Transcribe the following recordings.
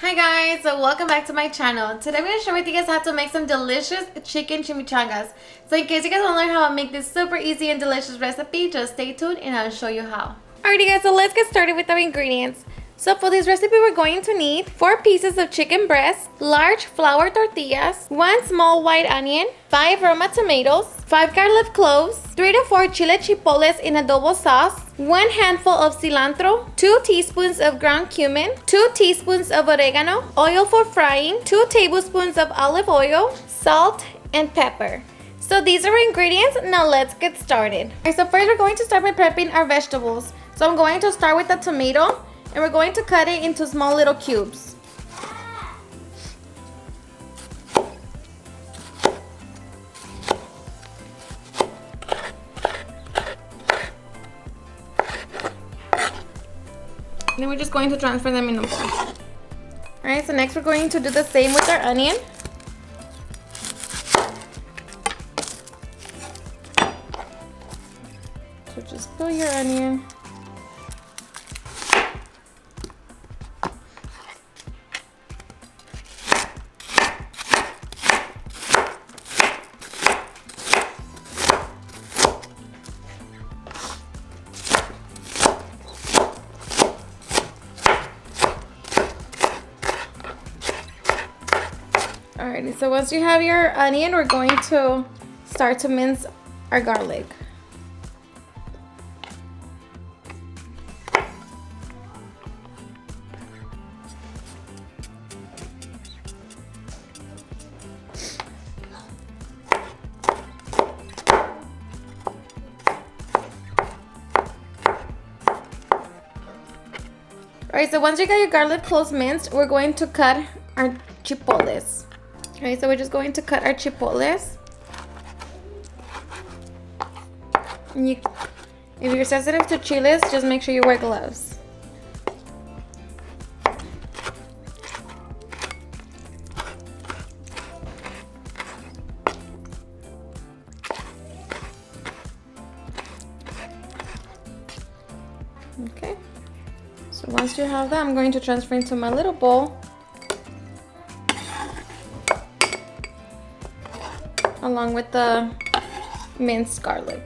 Hi guys, so welcome back to my channel. Today I'm going to share with you guys how to make some delicious chicken chimichangas. So in case you guys want to learn how to make this super easy and delicious recipe, just stay tuned and I'll show you how. Alrighty guys, so let's get started with our ingredients. So for this recipe we're going to need 4 pieces of chicken breast, large flour tortillas, 1 small white onion, 5 Roma tomatoes, 5 garlic cloves, 3 to 4 chile chipotles in adobo sauce, 1 handful of cilantro, 2 teaspoons of ground cumin, 2 teaspoons of oregano, oil for frying, 2 tablespoons of olive oil, salt, and pepper. So these are our ingredients. Now let's get started. Alright, so first we're going to start by prepping our vegetables. So I'm going to start with the tomato and we're going to cut it into small little cubes. And then we're just going to transfer them in the bowl. Alright, so next we're going to do the same with our onion. So just peel your onion. Alrighty, so once you have your onion, we're going to start to mince our garlic. Alright, so once you got your garlic cloves minced, we're going to cut our chipotles. Okay, so we're just going to cut our chipotles. And if you're sensitive to chiles, just make sure you wear gloves. Okay, so once you have that, I'm going to transfer into my little bowl. Along with the minced garlic.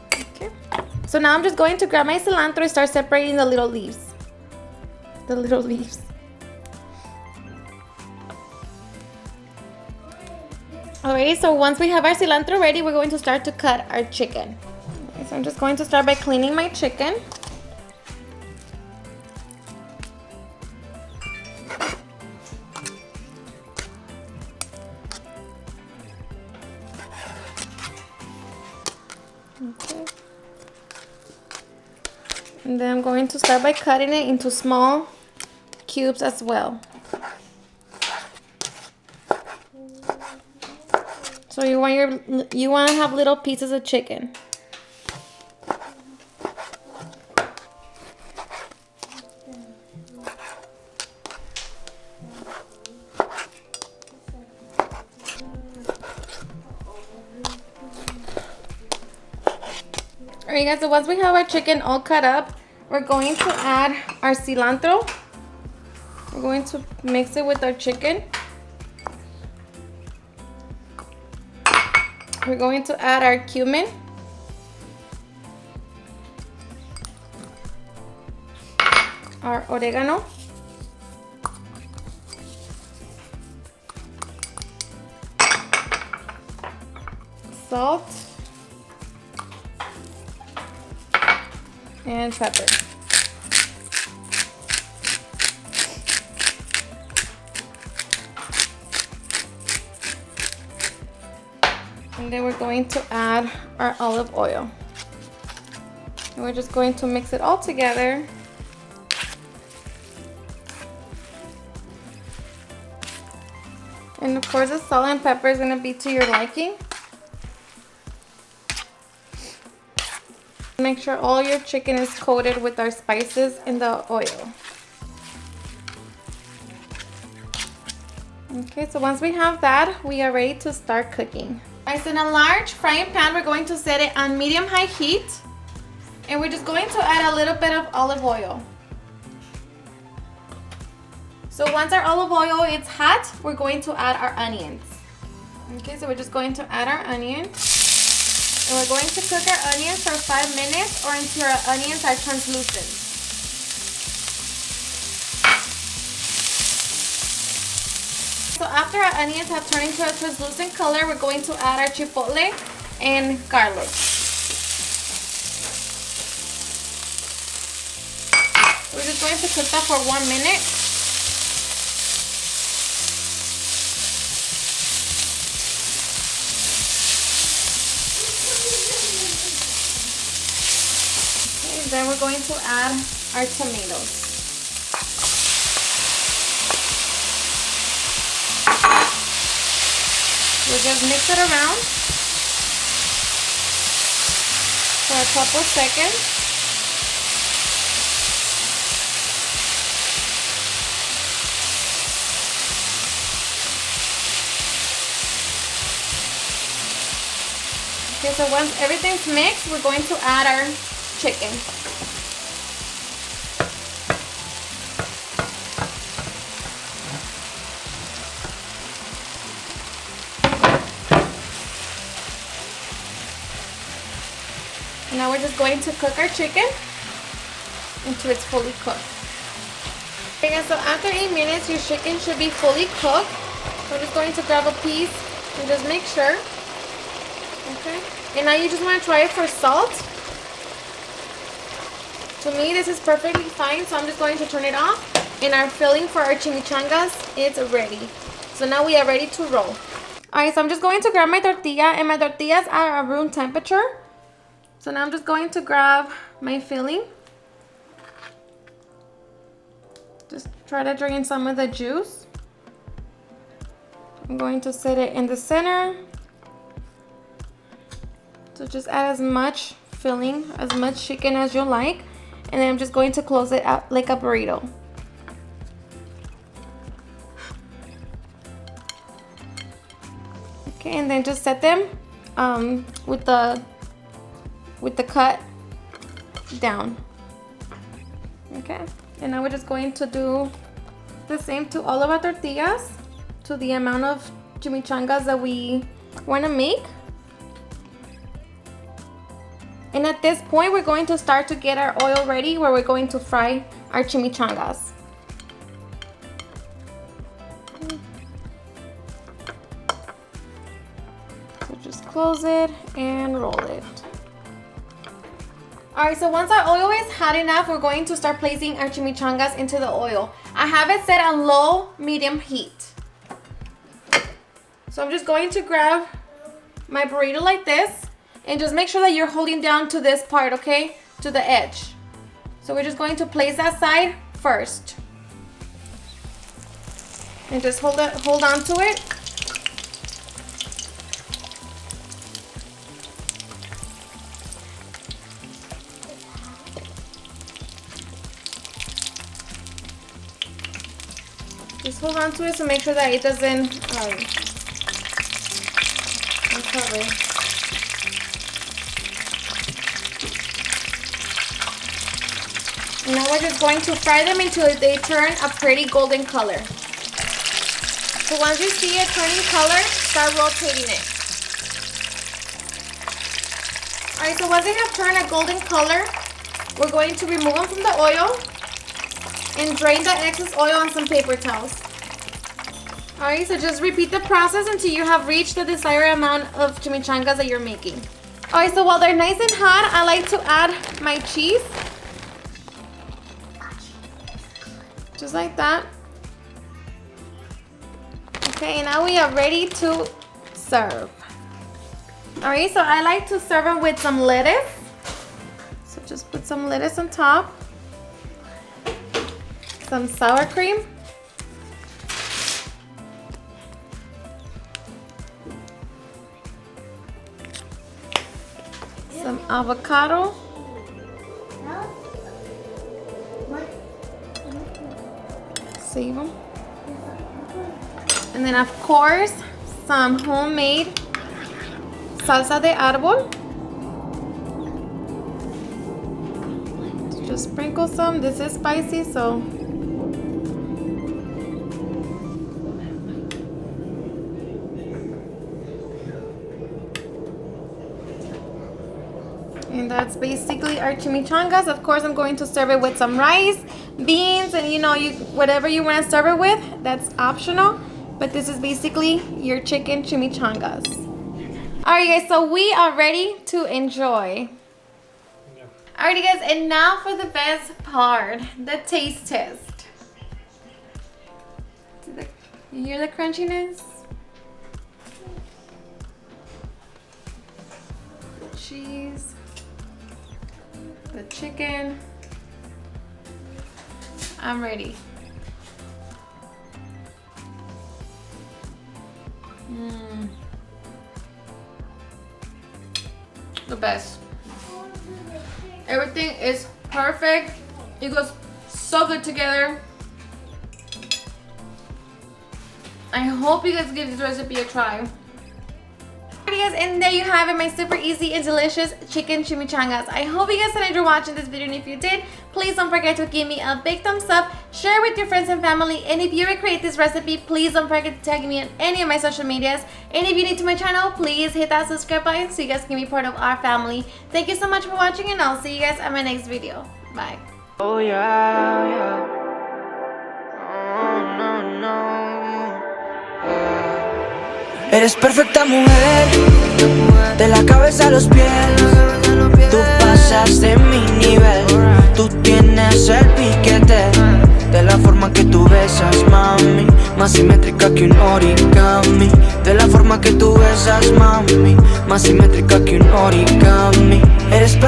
Okay. So now I'm just going to grab my cilantro and start separating the little leaves. Alrighty, so once we have our cilantro ready, we're going to start to cut our chicken. Okay, so I'm just going to start by cleaning my chicken. Okay. And then I'm going to start by cutting it into small cubes as well. So you want to have little pieces of chicken. Alright guys, so once we have our chicken all cut up, we're going to add our cilantro. We're going to mix it with our chicken. We're going to add our cumin. Our oregano. Salt. And pepper. And then we're going to add our olive oil. And we're just going to mix it all together. And of course the salt and pepper is going to be to your liking. Make sure all your chicken is coated with our spices in the oil. Okay, so once we have that, we are ready to start cooking. Alright, so in a large frying pan, we're going to set it on medium-high heat. And we're just going to add a little bit of olive oil. So once our olive oil is hot, we're going to add our onions. Okay, so we're just going to add our onion. And we're going to cook our onions for 5 minutes or until our onions are translucent. So after our onions have turned into a translucent color, we're going to add our chipotle and garlic. We're just going to cook that for 1 minute. Okay, then we're going to add our tomatoes. We'll just mix it around for a couple seconds. Okay, so once everything's mixed, we're going to add our chicken. And now we're just going to cook our chicken until it's fully cooked. Okay, so after 8 minutes, your chicken should be fully cooked. So I'm just going to grab a piece and just make sure. Okay, and now you just want to try it for salt. To me, this is perfectly fine, so I'm just going to turn it off. And our filling for our chimichangas is ready. So now we are ready to roll. Alright, so I'm just going to grab my tortilla, and my tortillas are at room temperature. So now I'm just going to grab my filling. Just try to drain some of the juice. I'm going to set it in the center. So just add as much filling, as much chicken as you like. And then I'm just going to close it out like a burrito. Okay, and then just set them with the cut down. Okay, and now we're just going to do the same to all of our tortillas, to the amount of chimichangas that we want to make. And at this point, we're going to start to get our oil ready, where we're going to fry our chimichangas. So just close it and roll it. Alright, so once our oil is hot enough, we're going to start placing our chimichangas into the oil. I have it set on low, medium heat. So I'm just going to grab my burrito like this. And just make sure that you're holding down to this part, okay? To the edge. So we're just going to place that side first. And just hold on to it. Just hold on to it to make sure that it doesn't uncover. Now we're just going to fry them until they turn a pretty golden color. So once you see it turning color, start rotating it. Alright, so once they have turned a golden color, we're going to remove them from the oil and drain the excess oil on some paper towels. Alright, so just repeat the process until you have reached the desired amount of chimichangas that you're making. Alright, so while they're nice and hot, I like to add my cheese. Just like that. Okay, and now we are ready to serve. Alright, so I like to serve them with some lettuce. So just put some lettuce on top. Some sour cream. Some avocado. Save them. And then of course, some homemade salsa de árbol. just sprinkle some. This is spicy, so. And that's basically our chimichangas. Of course, I'm going to serve it with some rice, beans, and whatever you want to serve it with. That's optional. But this is basically your chicken chimichangas. Alright guys, so we are ready to enjoy. Alrighty guys, and now for the best part, the taste test. You hear the crunchiness? The cheese. The chicken. I'm ready. The best. Everything is perfect. It goes so good together. I hope you guys give this recipe a try. Alright guys, and there you have it, my super easy and delicious chicken chimichangas. I hope you guys enjoyed watching this video, and if you did, please don't forget to give me a big thumbs up, share with your friends and family, and if you recreate this recipe, please don't forget to tag me on any of my social medias. And if you're new to my channel, please hit that subscribe button so you guys can be part of our family. Thank you so much for watching, and I'll see you guys on my next video. Bye. Oh yeah, yeah. Oh, no, no. Eres perfecta mujer, de la cabeza a los pies. Tú pasas de mi nivel, tú tienes el piquete. De la forma que tú besas, mami, más simétrica que un origami. De la forma que tú besas, mami, más simétrica que un origami. Eres perfecta.